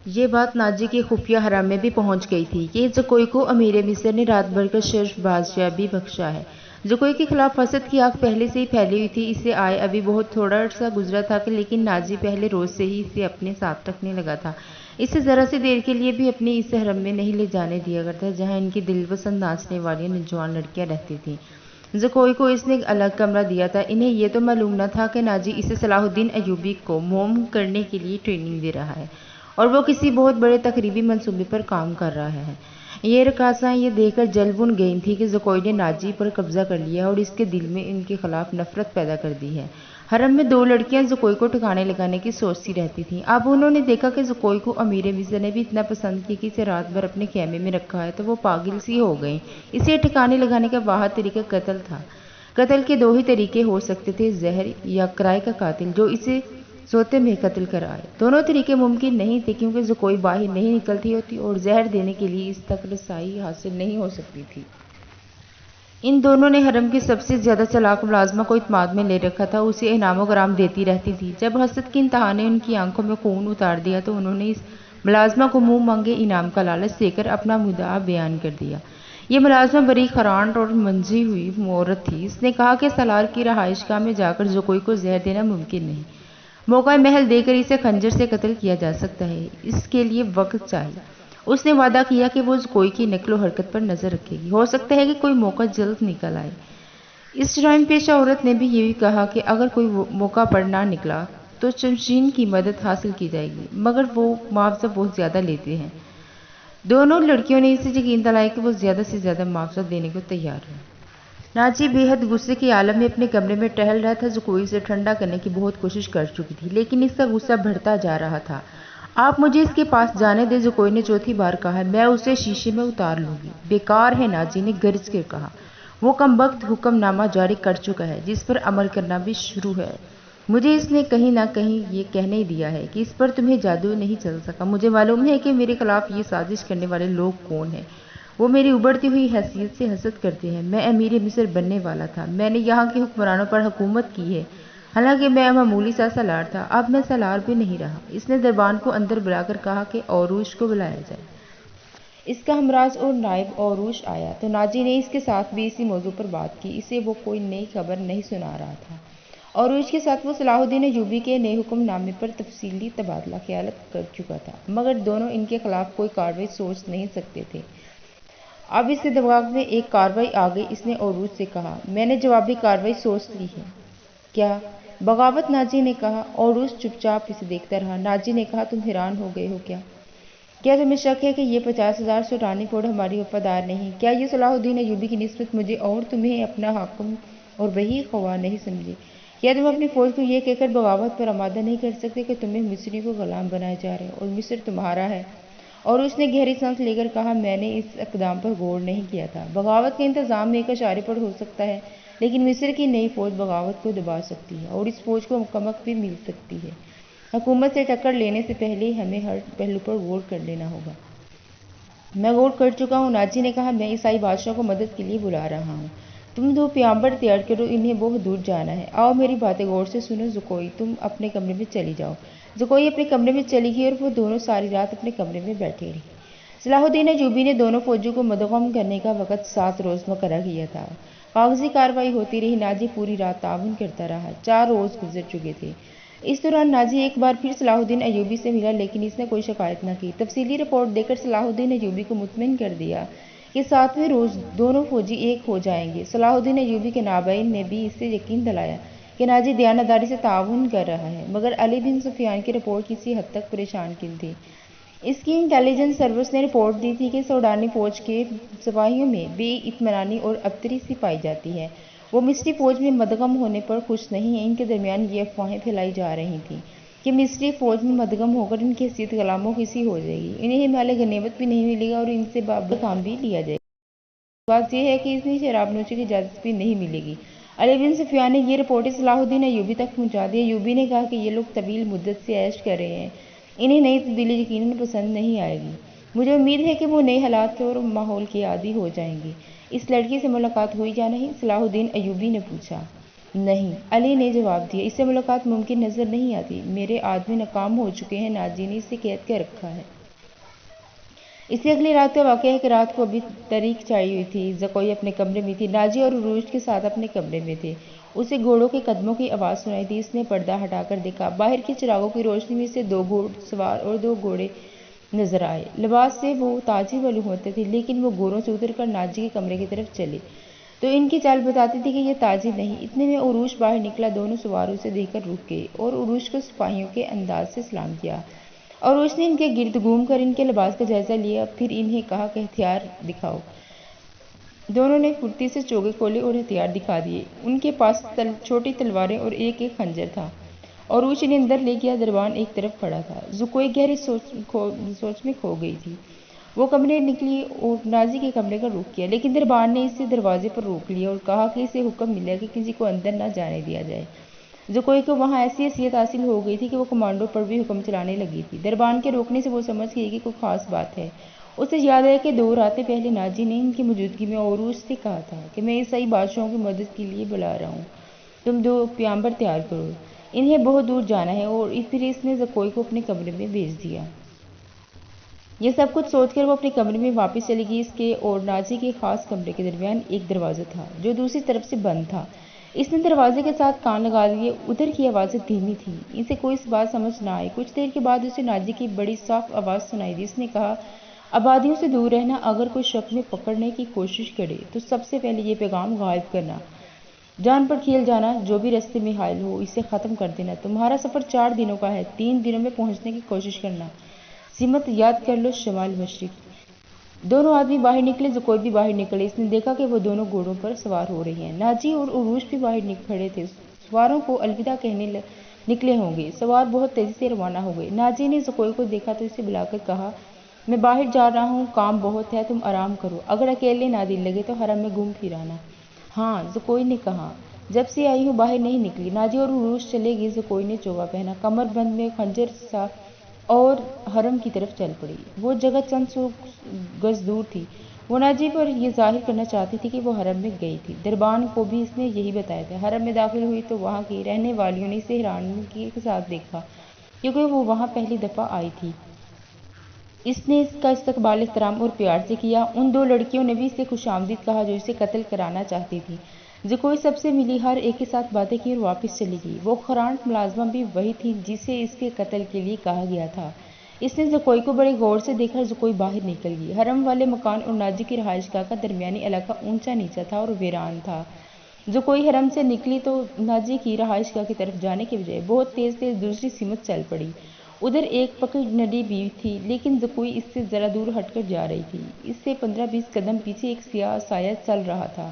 یہ بات ناجی کے خفیہ حرم میں بھی پہنچ گئی تھی کہ زکوئی کو امیر مصر نے رات بھر کا شرف بادشاہ بھی بخشا ہے۔ زکوئی کے خلاف حسد کی آگ پہلے سے ہی پھیلی ہوئی تھی۔ اسے آئے ابھی بہت تھوڑا عرصہ گزرا تھا کہ لیکن ناجی پہلے روز سے ہی اسے اپنے ساتھ رکھنے لگا تھا۔ اسے ذرا سی دیر کے لیے بھی اپنے اس حرم میں نہیں لے جانے دیا کرتا جہاں ان کی دل پسند ناچنے والی نوجوان لڑکیاں رہتی تھیں۔ زکوئی کو اس نے ایک الگ کمرہ دیا تھا۔ انہیں یہ تو معلوم نہ تھا کہ ناجی اسے صلاح الدین ایوبی کو موم کرنے کے لیے ٹریننگ دے رہا ہے اور وہ کسی بہت بڑے تخریبی منصوبے پر کام کر رہا ہے۔ یہ رقاصاں یہ دیکھ کر جل بھن گئی تھیں کہ زکوئی نے ناجی پر قبضہ کر لیا اور اس کے دل میں ان کے خلاف نفرت پیدا کر دی ہے۔ حرم میں دو لڑکیاں زکوئی کو ٹھکانے لگانے کی سوچتی رہتی تھیں۔ اب انہوں نے دیکھا کہ زکوئی کو امیر مصر نے بھی اتنا پسند کیا کہ اسے رات بھر اپنے خیمے میں رکھا ہے تو وہ پاگل سی ہو گئیں۔ اسے ٹھکانے لگانے کا واحد طریقہ قتل تھا۔ قتل کے دو ہی طریقے ہو سکتے تھے، زہر یا کرائے کا قاتل جو اسے سوتے میں قتل کر آئے۔ دونوں طریقے ممکن نہیں تھے کیونکہ زکوئی باہر نہیں نکلتی ہوتی اور زہر دینے کے لیے اس تک رسائی حاصل نہیں ہو سکتی تھی۔ ان دونوں نے حرم کی سب سے زیادہ چالاک ملازمہ کو اعتماد میں لے رکھا تھا، اسے انعام و غرام دیتی رہتی تھی۔ جب حسد کی انتہا نے ان کی آنکھوں میں خون اتار دیا تو انہوں نے اس ملازمہ کو منہ مانگے انعام کا لالچ دے کر اپنا مدعا بیان کر دیا۔ یہ ملازمہ بڑی خرانٹ اور منجھی ہوئی عورت تھی۔ اس نے کہا کہ سالار کی رہائش گاہ میں جا کر زکوئی کو زہر دینا ممکن نہیں، موقع محل دے کر اسے خنجر سے قتل کیا جا سکتا ہے، اس کے لیے وقت چاہیے۔ اس نے وعدہ کیا کہ وہ زکوئی کی نقل و حرکت پر نظر رکھے گی، ہو سکتا ہے کہ کوئی موقع جلد نکل آئے۔ اس جرائم پیشہ عورت نے بھی یہی کہا کہ اگر کوئی موقع پر نہ نکلا تو شمشین کی مدد حاصل کی جائے گی، مگر وہ معاوضہ بہت زیادہ لیتے ہیں۔ دونوں لڑکیوں نے اسے یقین دلایا کہ وہ زیادہ سے زیادہ معاوضہ دینے کو تیار ہیں۔ ناجی بے حد غصے کے عالم میں اپنے کمرے میں ٹہل رہا تھا۔ زکوئی اسے ٹھنڈا کرنے کی بہت کوشش کر چکی تھی لیکن اس کا غصہ بڑھتا جا رہا تھا۔ آپ مجھے اس کے پاس جانے دیں، زکوئی نے چوتھی بار کہا، میں اسے شیشے میں اتار لوں گی۔ بیکار ہے، ناجی نے گرج کر کہا، وہ کمبخت حکم نامہ جاری کر چکا ہے جس پر عمل کرنا بھی شروع ہے۔ مجھے اس نے کہیں نہ کہیں یہ کہنے دیا ہے کہ اس پر تمہیں جادو نہیں چل سکا۔ مجھے معلوم ہے کہ میرے خلاف یہ سازش کرنے والے لوگ کون ہیں۔ وہ میری ابھرتی ہوئی حیثیت سے حسد کرتے ہیں۔ میں امیر مصر بننے والا تھا، میں نے یہاں کے حکمرانوں پر حکومت کی ہے، حالانکہ میں معمولی سا سالار تھا، اب میں سالار بھی نہیں رہا۔ اس نے دربان کو اندر بلا کر کہا کہ اوروش کو بلایا جائے۔ اس کا ہمراز اور نائب اوروش آیا تو ناجی نے اس کے ساتھ بھی اسی موضوع پر بات کی۔ اسے وہ کوئی نئی خبر نہیں سنا رہا تھا۔ اوروش کے ساتھ وہ صلاح الدین ایوبی کے نئے حکم نامے پر تفصیلی تبادلہ خیالات کر چکا تھا، مگر دونوں ان کے خلاف کوئی کارروائی سوچ نہیں سکتے تھے۔ اب اس کے دماغ میں ایک کارروائی آ گئی۔ اس نے اوروش سے کہا، میں نے جوابی کارروائی سوچ لی ہے۔ کیا؟ بغاوت، ناجی نے کہا۔ اوروش چپ چاپ اسے دیکھتا رہا۔ ناجی نے کہا، تم حیران ہو گئے ہو کیا؟ کیا تمہیں شک ہے کہ یہ 50,000 سوڈانی فوج ہماری وفادار نہیں؟ کیا یہ صلاح الدین ایوبی کی نسبت مجھے اور تمہیں اپنا حاکم اور وہی خواہ نہیں سمجھے؟ کیا تم اپنی فوج کو یہ کہہ کر بغاوت پر آمادہ نہیں کر سکتے کہ تمہیں مصری کو غلام بنایا جا رہا ہے اور مصر تمہارا ہے؟ اور اس نے گہری سانس لے کر کہا، میں نے اس اقدام پر غور نہیں کیا تھا۔ بغاوت کا انتظام ایک اشارے پر ہو سکتا ہے لیکن مصر کی نئی فوج بغاوت کو دبا سکتی ہے اور اس فوج کو کمک بھی مل سکتی ہے۔ حکومت سے ٹکر لینے سے پہلے ہمیں ہر پہلو پر غور کر لینا ہوگا۔ میں غور کر چکا ہوں، ناجی نے کہا، میں عیسائی بادشاہ کو مدد کے لیے بلا رہا ہوں۔ تم دو پیغمبر تیار کرو، انہیں بہت دور جانا ہے۔ آؤ میری باتیں غور سے سنو۔ زکوئی، تم اپنے کمرے میں چلی جاؤ۔ زکوئی اپنے کمرے میں چلی گئی اور وہ دونوں ساری رات اپنے کمرے میں بیٹھے رہے۔ صلاح الدین ایوبی نے دونوں فوجوں کو مدغم کرنے کا وقت 7 روز مقرر کیا تھا۔ کاغذی کارروائی ہوتی رہی۔ ناجی پوری رات تعاون کرتا رہا۔ 4 روز گزر چکے تھے۔ اس دوران ناجی ایک بار پھر صلاح الدین ایوبی سے ملا لیکن اس نے کوئی شکایت نہ کی۔ تفصیلی رپورٹ دے کر صلاح الدین ایوبی کو مطمئن کر دیا کہ 7ویں روز دونوں فوجی ایک ہو جائیں گے۔ صلاح الدین ایوبی کے نائبین نے بھی اسے یقین دلایا کہ ناجی دیانتداری سے تعاون کر رہا ہے، مگر علی بن سفیان کی رپورٹ کسی حد تک پریشان کن تھی۔ اس کی انٹیلی جنس سروس نے رپورٹ دی تھی کہ سوڈانی فوج کے سپاہیوں میں بے اطمینانی اور ابتری سی پائی جاتی ہے۔ وہ مصری فوج میں مدغم ہونے پر خوش نہیں ہیں۔ ان کے درمیان یہ افواہیں پھیلائی جا رہی تھیں کہ مصری فوج میں مدغم ہو کر ان کی حیثیت غلاموں کی سی ہو جائے گی، انہیں مال غنیمت بھی نہیں ملے گا اور ان سے بابر کام بھی لیا جائے گا۔ بات یہ ہے کہ انہیں شراب نوشی کی اجازت بھی نہیں ملے گی۔ علی بن سفیان نے یہ رپورٹیں صلاح الدین ایوبی تک پہنچا دی۔ ایوبی نے کہا کہ یہ لوگ طویل مدت سے عیش کر رہے ہیں، انہیں نئی تبدیلی یقیناً پسند نہیں آئے گی۔ مجھے امید ہے کہ وہ نئے حالات اور ماحول کے عادی ہو جائیں گے۔ اس لڑکی سے ملاقات ہوئی یا نہیں؟ صلاح الدین ایوبی نے پوچھا۔ نہیں، علی نے جواب دیا، اس سے ملاقات ممکن نظر نہیں آتی، میرے آدمی ناکام ہو چکے ہیں، ناجی نے اسے قید کر رکھا ہے۔ اس سے اگلی رات کا واقعہ ہے کہ رات کو ابھی تاریخ چھائی ہوئی تھی، زکوئی اپنے کمرے میں تھی، ناجی اور عروج کے ساتھ اپنے کمرے میں تھے۔ اسے گھوڑوں کے قدموں کی آواز سنائی دی، اس نے پردہ ہٹا کر دیکھا، باہر کی چراغوں کی روشنی میں سے 2 گھوڑ سوار اور 2 گھوڑے نظر آئے۔ لباس سے وہ تاجر معلوم ہوتے تھے، لیکن وہ گھوڑوں سے اتر کر ناجی کے کمرے کی طرف چلے تو ان کی چال بتاتی تھی کہ یہ تاجر نہیں۔ اتنے میں عروج باہر نکلا، دونوں سوار اسے دیکھ کر رک گئے اور عروج کو سپاہیوں کے انداز سے سلام کیا۔ عروج نے ان کے گرد گھوم کر ان کے لباس کا جائزہ لیا، پھر انہیں کہا کہ ہتھیار دکھاؤ۔ دونوں نے پھرتی سے چوگے کھولے اور ہتھیار دکھا دیے۔ ان کے پاس چھوٹی تلواریں اور ایک ایک خنجر تھا۔ عروج انہیں اندر لے گیا، دربان ایک طرف کھڑا تھا۔ زکوئی گہری سوچ میں کھو گئی تھی۔ وہ کمرے نکلی اور ناجی کے کمرے کا رخ کیا، لیکن دربان نے اسے دروازے پر روک لیا اور کہا کہ اسے حکم ملا کہ کسی کو اندر نہ جانے دیا جائے۔ زکوئی کو وہاں ایسی حیثیت حاصل ہو گئی تھی کہ وہ کمانڈوں پر بھی حکم چلانے لگی تھی۔ دربان کے روکنے سے وہ سمجھ گئی کہ کوئی خاص بات ہے۔ اسے یاد ہے کہ 2 راتیں پہلے ناجی نے ان کی موجودگی میں عروج سے کہا تھا کہ میں عیسائی بادشاہوں کی مدد کے لیے بلا رہا ہوں، تم 2 پیغمبر تیار کرو، انہیں بہت دور جانا ہے، اور پھر اس نے زکوئی کو اپنے کمرے میں بھیج دیا۔ یہ سب کچھ سوچ کر وہ اپنے کمرے میں واپس چلی گئی۔ اس کے اور ناجی کے خاص کمرے کے درمیان ایک دروازہ تھا جو دوسری طرف سے بند تھا۔ اس نے دروازے کے ساتھ کان لگا دیے، ادھر کی آوازیں دھیمی تھیں، اسے کوئی بات سمجھ نہ آئی۔ کچھ دیر کے بعد اسے ناجی کی بڑی صاف آواز سنائی دی، اس نے کہا، آبادیوں سے دور رہنا، اگر کوئی شک میں پکڑنے کی کوشش کرے تو سب سے پہلے یہ پیغام غائب کرنا، جان پر کھیل جانا، جو بھی راستے میں حائل ہو اسے ختم کر دینا، تمہارا سفر 4 دنوں کا ہے، 3 دنوں میں پہنچنے کی کوشش کرنا، سمت یاد کر لو، شمال مشرق۔ دونوں آدمی باہر نکلے، زکوئی بھی باہر نکلے، اس نے دیکھا کہ وہ دونوں گھوڑوں پر سوار ہو رہی ہیں۔ ناجی اور عروج بھی باہر کھڑے تھے، سواروں کو الوداع کہنے نکلے ہوں گے۔ سوار بہت تیزی سے روانہ ہو گئے۔ ناجی نے زکوئی کو دیکھا تو اسے بلا کر کہا، میں باہر جا رہا ہوں، کام بہت ہے، تم آرام کرو، اگر اکیلے نہ دل لگے تو حرم میں گھوم پھر آنا۔ ہاں، زکوئی نے کہا، جب سے آئی ہوں باہر نہیں نکلی۔ ناجی اور عروج چلے گئے، زکوئی نے چوگا پہنا، کمر بند میں خنجر سا اور حرم کی طرف چل پڑی۔ وہ جگہ چند 100 گز دور تھی۔ وہ ناجی پر یہ ظاہر کرنا چاہتی تھی کہ وہ حرم میں گئی تھی۔ دربان کو بھی اس نے یہی بتایا تھا۔ حرم میں داخل ہوئی تو وہاں کی رہنے والیوں نے اسے حیرانی کے ساتھ دیکھا، کیونکہ وہ وہاں پہلی دفعہ آئی تھی۔ اس نے اس کا استقبال احترام اور پیار سے کیا۔ ان 2 لڑکیوں نے بھی اسے خوش آمدید کہا جو اسے قتل کرانا چاہتی تھی۔ زکوئی سب سے ملی، ہر ایک کے ساتھ باتیں کی اور واپس چلی گئی۔ وہ خرانٹ ملازمہ بھی وہی تھی جسے اس کے قتل کے لیے کہا گیا تھا۔ اس نے زکوئی کو بڑے غور سے دیکھا، زکوئی باہر نکل گئی۔ حرم والے مکان اور ناجی کی رہائش گاہ کا درمیانی علاقہ اونچا نیچا تھا اور ویران تھا۔ زکوئی حرم سے نکلی تو ناجی کی رہائش گاہ کی طرف جانے کے بجائے بہت تیز دوسری سمت چل پڑی۔ ادھر ایک پکی ندی بھی تھی، لیکن زکوئی اس سے ذرا دور ہٹ کر جا رہی تھی۔ اس سے 15-20 قدم پیچھے ایک سیاہ سایہ چل رہا تھا۔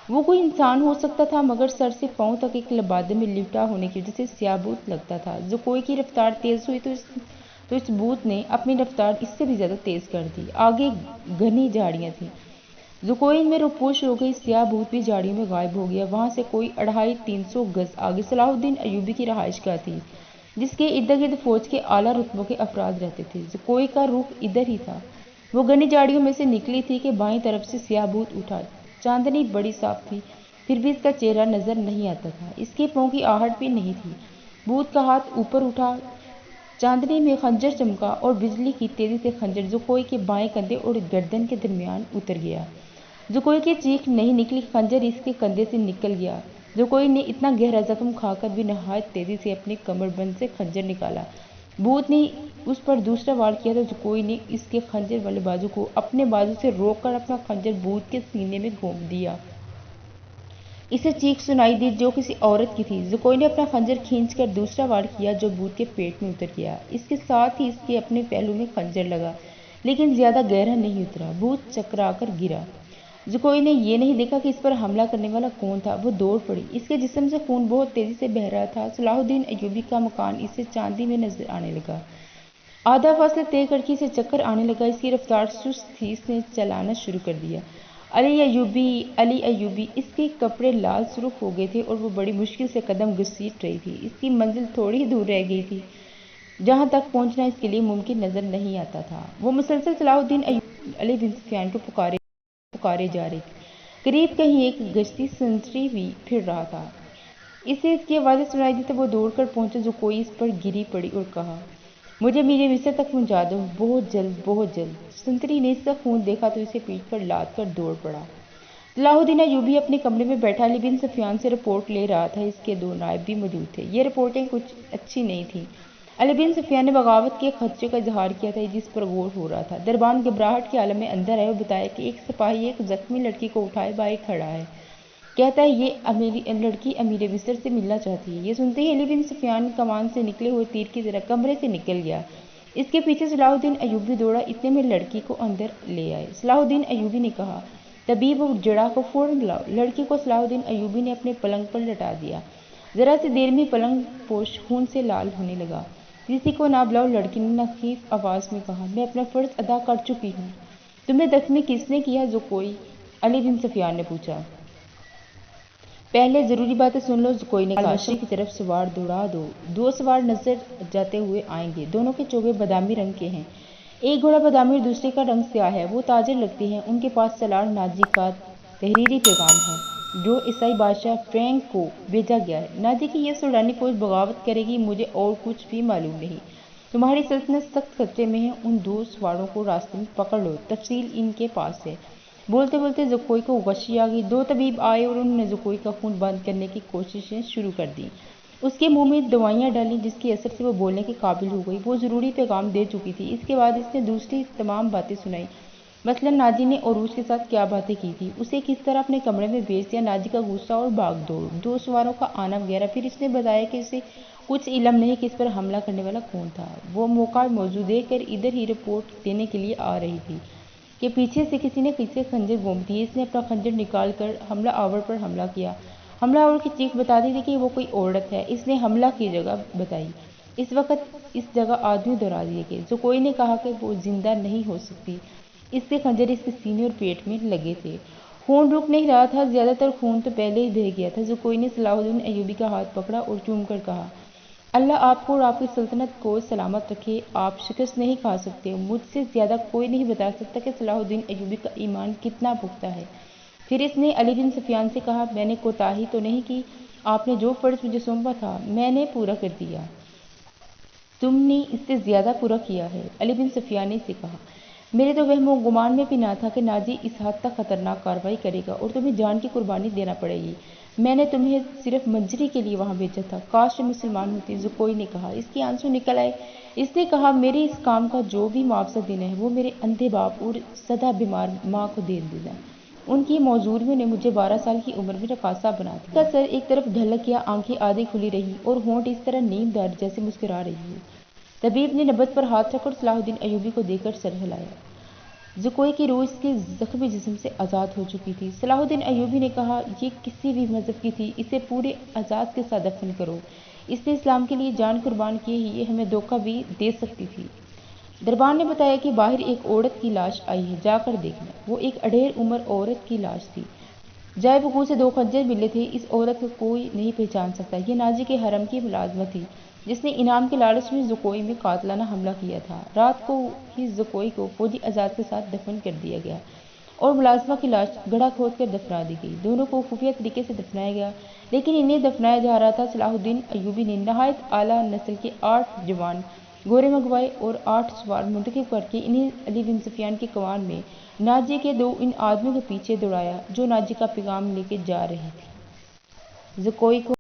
وہ کوئی انسان ہو سکتا تھا، مگر سر سے پاؤں تک ایک لبادے میں لپٹا ہونے کی وجہ سے سیاہ بھوت لگتا تھا۔ زکوئی کی رفتار تیز ہوئی تو اس بھوت نے اپنی رفتار اس سے بھی زیادہ تیز کر دی۔ آگے گھنی جھاڑیاں تھیں، زکوئی ان میں روپوش ہو گئی، سیاہ بھوت بھی جھاڑیوں میں غائب ہو گیا۔ وہاں سے کوئی 250-300 گز آگے صلاح الدین ایوبی کی رہائش گاہ تھی، جس کے ارد گرد فوج کے اعلیٰ رتبوں کے افراد رہتے تھے۔ زکوئی کا رخ ادھر ہی تھا۔ وہ گھنی جھاڑیوں میں سے نکلی تھی کہ بائیں طرف سے سیاہ بھوت اٹھا۔ چاندنی بڑی صاف تھی، پھر بھی اس کا چہرہ نظر نہیں آتا تھا، اس کے پاؤں کی آہٹ بھی نہیں تھی۔ بھوت کا ہاتھ اوپر اٹھا، چاندنی میں خنجر چمکا اور بجلی کی تیزی سے خنجر زکوئی کے بائیں کندھے اور گردن کے درمیان اتر گیا۔ زکوئی کی چیخ نہیں نکلی، خنجر اس کے کندھے سے نکل گیا۔ زکوئی نے اتنا گہرا زخم کھا کر بھی نہایت تیزی سے اپنے کمر بند سے خنجر نکالا۔ بھوت نے اس پر دوسرا وار کیا تو زکوئی نے اس کے خنجر والے بازو کو اپنے بازو سے روک کر اپنا خنجر بھوت کے سینے میں گھونپ دیا۔ اسے چیخ سنائی دی جو کسی عورت کی تھی۔ زکوئی نے اپنا خنجر کھینچ کر دوسرا وار کیا جو بھوت کے پیٹ میں اتر گیا۔ اس کے ساتھ ہی اس کے اپنے پہلو میں خنجر لگا، لیکن زیادہ گہرا نہیں اترا۔ بھوت چکرا کر گرا۔ زکوئی نے یہ نہیں دیکھا کہ اس پر حملہ کرنے والا کون تھا۔ وہ دوڑ پڑی، اس کے جسم سے خون بہت تیزی سے بہہ رہا تھا۔ صلاح الدین ایوبی کا مکان اسے چاندی میں نظر آنے لگا۔ آدھا فاصلہ طے کر کے اسے چکر آنے لگا، اس کی رفتار سست تھی، اس نے چلانا شروع کر دیا۔ علی ایوبی، علی ایوبی، اس کے کپڑے لال سرخ ہو گئے تھے اور وہ بڑی مشکل سے قدم گھسیٹ رہی تھی۔ اس کی منزل تھوڑی ہی دور رہ گئی تھی، جہاں تک پہنچنا اس کے لیے ممکن نظر نہیں آتا تھا۔ وہ مسلسل صلاح الدین ایوبی اور علی بن سفیان کو پکارے جا رہی تھی۔ قریب کہیں ایک گشتی سنتری بھی پھر رہا تھا۔ اسے اس کی آوازیں سنائی دی تو وہ دوڑ کر پہنچا جو کوئی اس پر گری پڑی اور کہا مجھے میرے بستر تک پہنچا دو، بہت جلد بہت جلد۔ سنتری نے اس کا خون دیکھا تو اسے پیٹ پر لاد کر دوڑ پڑا۔ صلاح الدین ایوبی اپنے کمرے میں بیٹھا علی بن سفیان سے رپورٹ لے رہا تھا، اس کے 2 نائب بھی موجود تھے۔ یہ رپورٹیں کچھ اچھی نہیں تھیں۔ علی بن سفیان نے بغاوت کے خدشے کا اظہار کیا تھا جس پر غور ہو رہا تھا۔ دربان گھبراہٹ کے عالم میں اندر آئے اور بتایا کہ ایک سپاہی ایک زخمی لڑکی کو اٹھائے باہر کھڑا ہے، کہتا ہے یہ لڑکی امیر مصر سے ملنا چاہتی ہے۔ یہ سنتے ہی علی بن سفیان کمان سے نکلے ہوئے تیر کی طرح کمرے سے نکل گیا۔ اس کے پیچھے صلاح الدین ایوبی دوڑا، اتنے میں لڑکی کو اندر لے آئے۔ صلاح الدین ایوبی نے کہا طبیب اور جڑا کو فوراً لاؤ۔ لڑکی کو صلاح الدین ایوبی نے اپنے پلنگ پر لٹا دیا۔ ذرا سی دیر میں پلنگ پوش خون سے لال ہونے لگا۔ کسی کو نہ بلاؤ، لڑکی نے نحیف آواز میں کہا، میں اپنا فرض ادا کر چکی ہوں۔ تمہیں زخمی کس نے کیا زکوئی؟ علی بن سفیان نے پوچھا۔ پہلے ضروری باتیں سن لو، زکوئی نے کہا، مشرق کی طرف سوار دوڑا دو۔ 2 سوار نظر جاتے ہوئے آئیں گے، دونوں کے چوگے بادامی رنگ کے ہیں۔ ایک گھوڑا بادامی اور دوسرے کا رنگ سیاہ ہے، وہ تاجر لگتے ہیں۔ ان کے پاس سالار ناجی کا تحریری پیغام ہے جو عیسائی بادشاہ فرینک کو بھیجا گیا ہے۔ ناجی کی یہ سوڈانی فوج بغاوت کرے گی، مجھے اور کچھ بھی معلوم نہیں۔ تمہاری سلطنت سخت خطرے میں ہے، ان 2 سواروں کو راستے میں پکڑ لو، تفصیل ان کے پاس ہے۔ بولتے بولتے زکوئی کو غشی آ گئی۔ 2 طبیب آئے اور انہوں نے زکوئی کا خون بند کرنے کی کوششیں شروع کر دیں۔ اس کے منہ میں دوائیاں ڈالیں جس کے اثر سے وہ بولنے کے قابل ہو گئی۔ وہ ضروری پیغام دے چکی تھی۔ اس کے بعد اس نے دوسری تمام باتیں سنائیں، مثلاً ناجی نے عروج کے ساتھ کیا باتیں کی تھی، اسے کس طرح اپنے کمرے میں بھیج دیا، ناجی کا غصہ اور بھاگ دوڑ، 2 سواروں کا آنا وغیرہ۔ پھر اس نے بتایا کہ اسے کچھ علم نہیں کہ اس پر حملہ کرنے والا کون تھا۔ وہ موقع موزوں دیکھ کر ادھر ہی رپورٹ دینے کے لیے آ رہی تھی کہ پیچھے سے کسی نے اسے خنجر گھونپ دیے۔ اس نے اپنا خنجر نکال کر حملہ آور پر حملہ کیا۔ حملہ آور کی چیخ بتاتی تھی کہ وہ کوئی عورت ہے۔ اس نے حملہ کی جگہ بتائی۔ اس وقت اس جگہ آدمی دوڑا دیے گئے۔ زکوئی نے کہا کہ وہ زندہ نہیں ہو سکتی، اس کے خنجر اس کے سینے اور پیٹ میں لگے تھے۔ خون رک نہیں رہا تھا، زیادہ تر خون تو پہلے ہی بہہ گیا تھا۔ زکوئی نے صلاح الدین ایوبی کا ہاتھ پکڑا اور چوم کر کہا، اللہ آپ کو اور آپ کی سلطنت کو سلامت رکھے، آپ شکست نہیں کھا سکتے۔ مجھ سے زیادہ کوئی نہیں بتا سکتا کہ صلاح الدین ایوبی کا ایمان کتنا پختہ ہے۔ پھر اس نے علی بن سفیان سے کہا، میں نے کوتاہی تو نہیں کی، آپ نے جو فرض مجھے سونپا تھا میں نے پورا کر دیا۔ تم نے اس سے زیادہ پورا کیا ہے۔ علی بن سفیان نے اسے کہا، میرے تو وہم و گمان میں بھی نہ تھا کہ ناجی اس حد تک خطرناک کارروائی کرے گا اور تمہیں جان کی قربانی دینا پڑے گی۔ میں نے تمہیں صرف منجری کے لیے وہاں بھیجا تھا، کاش تم مسلمان ہوتی۔ زکوئی نے کہا، اس کے آنسو نکل آئے۔ اس نے کہا، میرے اس کام کا جو بھی معاوضہ دینا ہے وہ میرے اندھے باپ اور سدا بیمار ماں کو دے دینا۔ ان کی موزوریوں نے مجھے 12 سال کی عمر میں رقاصہ بنا دیا۔ اس کا سر ایک طرف ڈھلک گیا، آنکھیں آدھی کھلی رہی اور ہونٹ اس طرح نیم دار جیسے مسکرا رہی ہو۔ طبیب نے نبض پر ہاتھ رکھ کر صلاح الدین ایوبی کو دیکھ کر سر ہلایا۔ زکوئی کی روح اس کے زخمی جسم سے آزاد ہو چکی تھی۔ صلاح الدین ایوبی نے کہا، یہ کسی بھی مذہب کی تھی، اسے پورے اعزاز کے ساتھ دفن کرو۔ اس نے اسلام کے لیے جان قربان کی ہے، یہ ہمیں دھوکہ بھی دے سکتی تھی۔ دربان نے بتایا کہ باہر ایک عورت کی لاش آئی ہے، جا کر دیکھنا۔ وہ ایک اڈھیر عمر عورت کی لاش تھی، جائے وقوع سے 2 خنجر ملے تھے۔ اس عورت کو کوئی نہیں پہچان سکتا، یہ ناجی کے حرم کی ملازمہ تھی جس نے انعام کے لالچ میں زکوئی میں قاتلانہ حملہ کیا تھا۔ رات کو ہی زکوئی کو فوجی اعزاز کے ساتھ دفن کر دیا گیا اور ملازمہ کی لاش گڑھا کھود کر دفنا دی گئی۔ دونوں کو خفیہ طریقے سے دفنایا گیا، لیکن انہیں دفنایا جا رہا تھا۔ صلاح الدین ایوبی نے نہایت اعلیٰ نسل کے 8 جوان گھوڑے منگوائے اور 8 سوار منتخب کر کے انہیں علی بن سفیان کے کمان میں ناجی کے 2 ان آدمیوں کے پیچھے دوڑایا جو ناجی کا پیغام لے کے جا رہے تھے۔ زکوئی کو